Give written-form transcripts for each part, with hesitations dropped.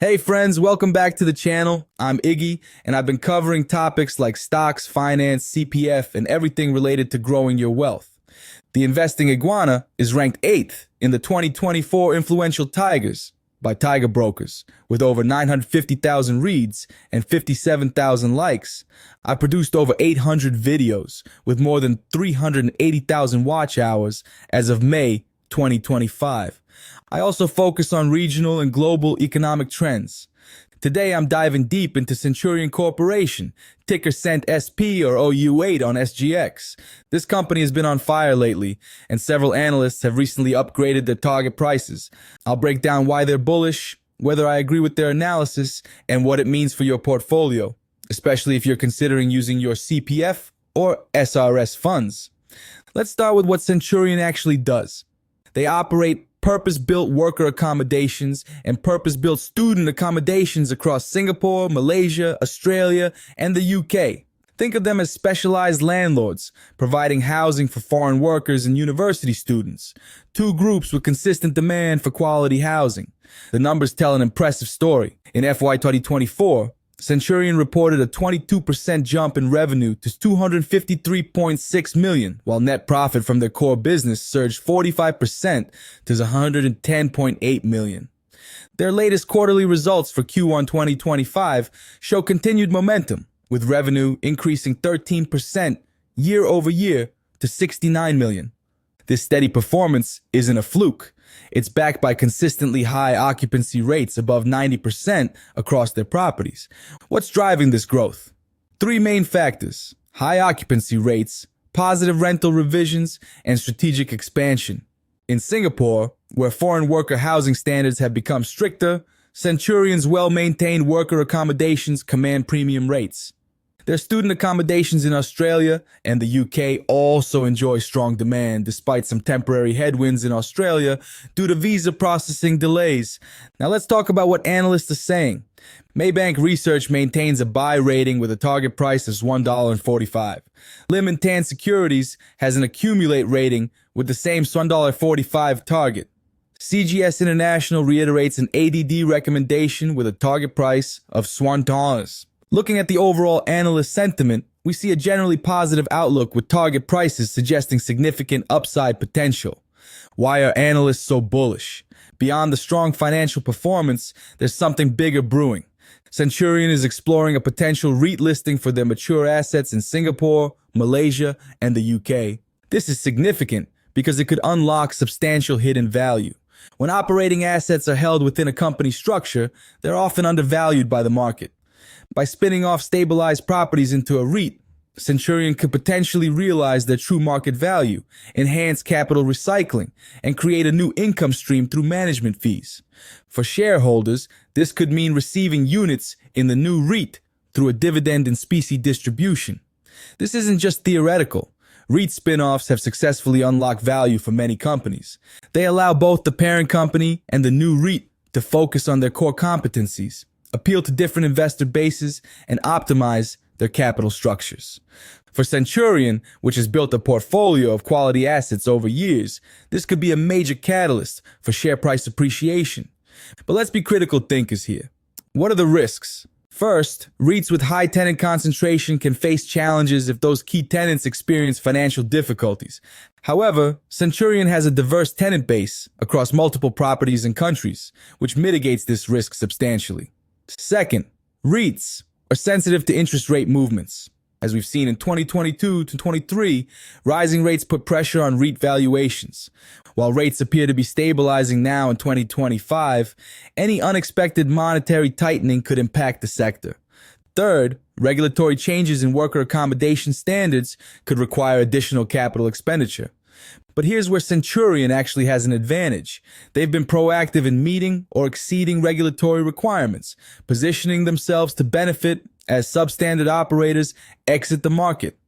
Hey friends, welcome back to the channel. I'm Iggy, and I've been covering topics like stocks, finance, CPF, and everything related to growing your wealth. The investing Iguana is ranked 8th in the 2024 Influential Tigers by Tiger Brokers, with over 950,000 reads and 57,000 likes. I produced over 800 videos with more than 380,000 watch hours as of May 2025. I also focus on regional and global economic trends. Today, I'm diving deep into Centurion Corporation, ticker Cent SP or OU8 on SGX. This company has been on fire lately, and several analysts have recently upgraded their target prices. I'll break down why they're bullish, whether I agree with their analysis, and what it means for your portfolio, especially if you're considering using your CPF or SRS funds. Let's start with what Centurion actually does. They operate purpose-built worker accommodations and purpose-built student accommodations across Singapore, Malaysia, Australia, and the UK. Think of them as specialized landlords, providing housing for foreign workers and university students, two groups with consistent demand for quality housing. The numbers tell an impressive story. In FY 2024, Centurion reported a 22% jump in revenue to $253.6 million, while net profit from their core business surged 45% to $110.8 million. Their latest quarterly results for Q1 2025 show continued momentum, with revenue increasing 13% year over year to $69 million. This steady performance isn't a fluke. It's backed by consistently high occupancy rates above 90% across their properties. What's driving this growth? Three main factors: high occupancy rates, positive rental revisions, and strategic expansion. In Singapore, where foreign worker housing standards have become stricter, Centurion's well-maintained worker accommodations command premium rates. Their student accommodations in Australia and the UK also enjoy strong demand despite some temporary headwinds in Australia due to visa processing delays. Now let's talk about what analysts are saying. Maybank Research maintains a buy rating with a target price of $1.45. Lim & Tan Securities has an accumulate rating with the same $1.45 target. CGS International reiterates an ADD recommendation with a target price of $1. Looking at the overall analyst sentiment, we see a generally positive outlook with target prices suggesting significant upside potential. Why are analysts so bullish? Beyond the strong financial performance, there's something bigger brewing. Centurion is exploring a potential REIT listing for their mature assets in Singapore, Malaysia, and the UK. This is significant because it could unlock substantial hidden value. When operating assets are held within a company structure, they're often undervalued by the market. By spinning off stabilized properties into a REIT, Centurion could potentially realize their true market value, enhance capital recycling, and create a new income stream through management fees. For shareholders, this could mean receiving units in the new REIT through a dividend in specie distribution. This isn't just theoretical. REIT spin-offs have successfully unlocked value for many companies. They allow both the parent company and the new REIT to focus on their core competencies, appeal to different investor bases, and optimize their capital structures. For Centurion, which has built a portfolio of quality assets over years, this could be a major catalyst for share price appreciation. But let's be critical thinkers here. What are the risks? First, REITs with high tenant concentration can face challenges if those key tenants experience financial difficulties. However, Centurion has a diverse tenant base across multiple properties and countries, which mitigates this risk substantially. Second, REITs are sensitive to interest rate movements. As we've seen in 2022 to 23, rising rates put pressure on REIT valuations. While rates appear to be stabilizing now in 2025, any unexpected monetary tightening could impact the sector. Third, regulatory changes in worker accommodation standards could require additional capital expenditure. But here's where Centurion actually has an advantage. They've been proactive in meeting or exceeding regulatory requirements, positioning themselves to benefit as substandard operators exit the market.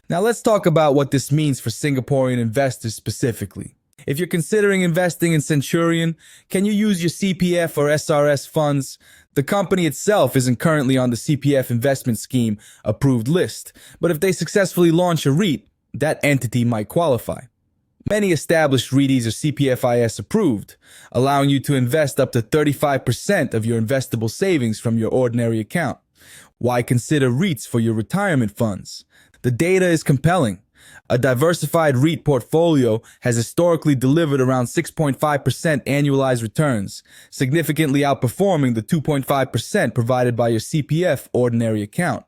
Now let's talk about what this means for Singaporean investors specifically. If you're considering investing in Centurion, can you use your CPF or SRS funds? The company itself isn't currently on the CPF investment scheme approved list, but if they successfully launch a REIT, that entity might qualify. Many established REITs are CPFIS approved, allowing you to invest up to 35% of your investable savings from your ordinary account. Why consider REITs for your retirement funds? The data is compelling. A diversified REIT portfolio has historically delivered around 6.5% annualized returns, significantly outperforming the 2.5% provided by your CPF ordinary account.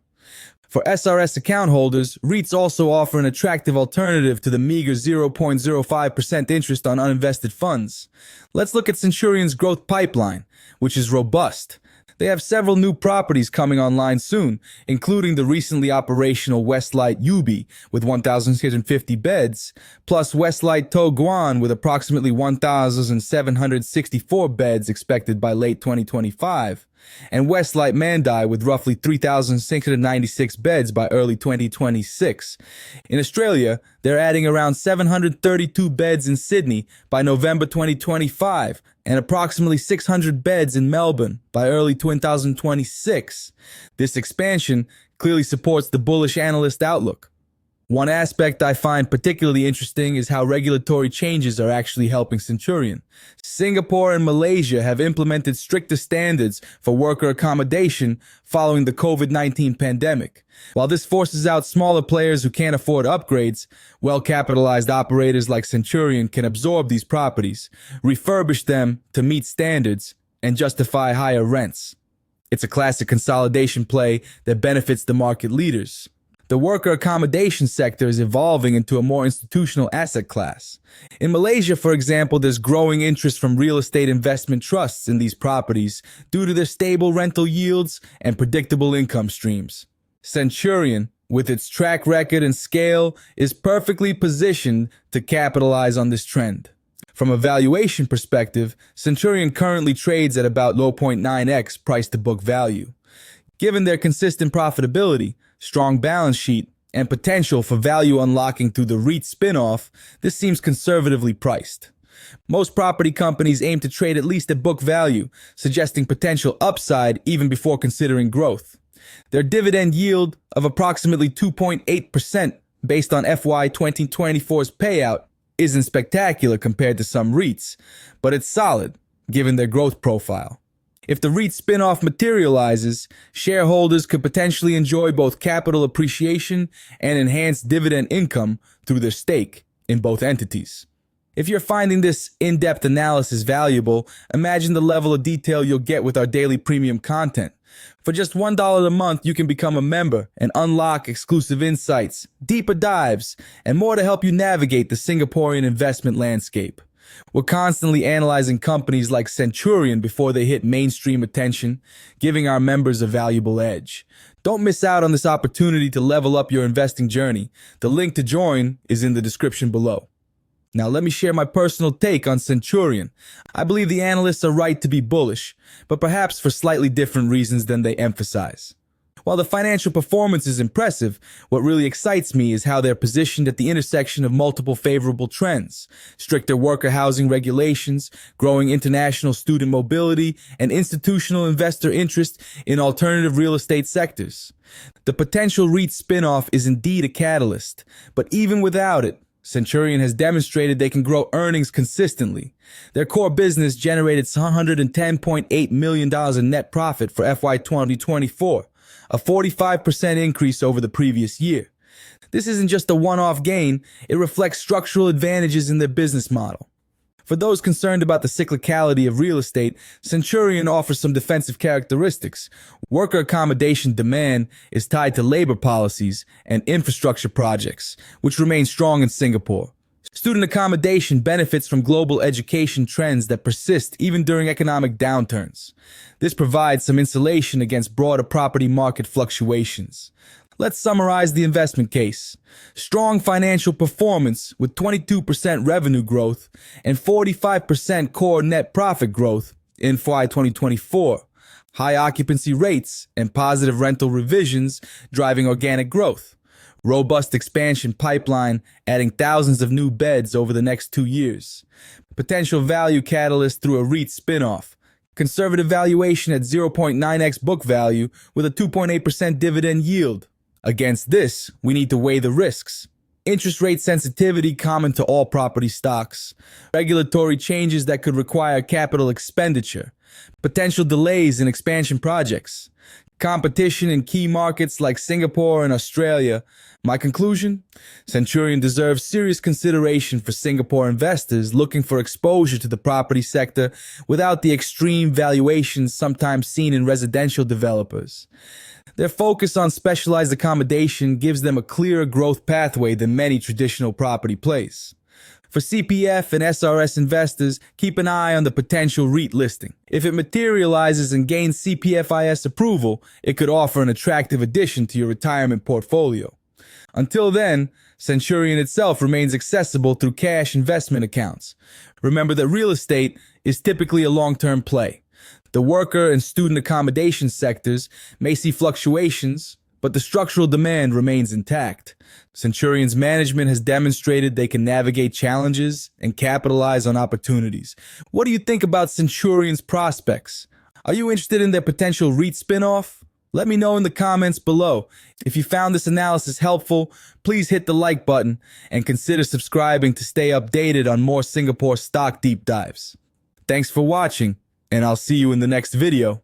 For SRS account holders, REITs also offer an attractive alternative to the meager 0.05% interest on uninvested funds. Let's look at Centurion's growth pipeline, which is robust. They have several new properties coming online soon, including the recently operational Westlight Ubi with 1,650 beds, plus Westlight To Guan with approximately 1,764 beds expected by late 2025, and Westlight Mandai with roughly 3,696 beds by early 2026. In Australia, they're adding around 732 beds in Sydney by November 2025, and approximately 600 beds in Melbourne by early 2026. This expansion clearly supports the bullish Analyst outlook. One aspect I find particularly interesting is how regulatory changes are actually helping Centurion. Singapore and Malaysia have implemented stricter standards for worker accommodation following the COVID-19 pandemic. While this forces out smaller players who can't afford upgrades, well-capitalized operators like Centurion can absorb these properties, refurbish them to meet standards, and justify higher rents. It's a classic consolidation play that benefits the market leaders. The worker accommodation sector is evolving into a more institutional asset class. In Malaysia, for example, there's growing interest from real estate investment trusts in these properties due to their stable rental yields and predictable income streams. Centurion, with its track record and scale, is perfectly positioned to capitalize on this trend. From a valuation perspective, Centurion currently trades at about 0.9x price to book value. Given their consistent profitability, strong balance sheet, and potential for value unlocking through the REIT spin-off, this seems conservatively priced. Most property companies aim to trade at least at book value, suggesting potential upside even before considering growth. Their dividend yield of approximately 2.8% based on FY 2024's payout isn't spectacular compared to some REITs, but it's solid given their growth profile. If the REIT spin-off materializes, shareholders could potentially enjoy both capital appreciation and enhanced dividend income through their stake in both entities. If you're finding this in-depth analysis valuable, imagine the level of detail you'll get with our daily premium content. For just $1 a month, you can become a member and unlock exclusive insights, deeper dives, and more to help you navigate the Singaporean investment landscape. We're constantly analyzing companies like Centurion before they hit mainstream attention, giving our members a valuable edge. Don't miss out on this opportunity to level up your investing journey. The link to join is in the description below. Now let me share my personal take on Centurion. I believe the analysts are right to be bullish, but perhaps for slightly different reasons than they emphasize. While the financial performance is impressive, what really excites me is how they're positioned at the intersection of multiple favorable trends: stricter worker housing regulations, growing international student mobility, and institutional investor interest in alternative real estate sectors. The potential REIT spin-off is indeed a catalyst, but even without it, Centurion has demonstrated they can grow earnings consistently. Their core business generated $110.8 million in net profit for FY 2024. A 45% increase over the previous year. This isn't just a one-off gain, it reflects structural advantages in their business model. For those concerned about the cyclicality of real estate, Centurion offers some defensive characteristics. Worker accommodation demand is tied to labor policies and infrastructure projects, which remain strong in Singapore. Student accommodation benefits from global education trends that persist even during economic downturns. This provides some insulation against broader property market fluctuations. Let's summarize the investment case. Strong financial performance with 22% revenue growth and 45% core net profit growth in FY 2024. High occupancy rates and positive rental revisions driving organic growth. Robust expansion pipeline, adding thousands of new beds over the next 2 years. Potential value catalyst through a REIT spin-off. Conservative valuation at 0.9x book value with a 2.8% dividend yield. Against this, we need to weigh the risks. interest rate sensitivity common to all property stocks, regulatory changes that could require capital expenditure, potential delays in expansion projects, competition in key markets like Singapore and Australia. My conclusion? Centurion deserves serious consideration for Singapore investors looking for exposure to the property sector without the extreme valuations sometimes seen in residential developers. Their focus on specialized accommodation gives them a clearer growth pathway than many traditional property plays. For CPF and SRS investors, keep an eye on the potential REIT listing. If it materializes and gains CPFIS approval, it could offer an attractive addition to your retirement portfolio. Until then, Centurion itself remains accessible through cash investment accounts. Remember that real estate is typically a long-term play. The worker and student accommodation sectors may see fluctuations, but the structural demand remains intact. Centurion's management has demonstrated they can navigate challenges and capitalize on opportunities. What do you think about Centurion's prospects? Are you interested in their potential REIT spinoff? Let me know in the comments below. If you found this analysis helpful, please hit the like button and consider subscribing to stay updated on more Singapore stock deep dives. Thanks for watching, and I'll see you in the next video.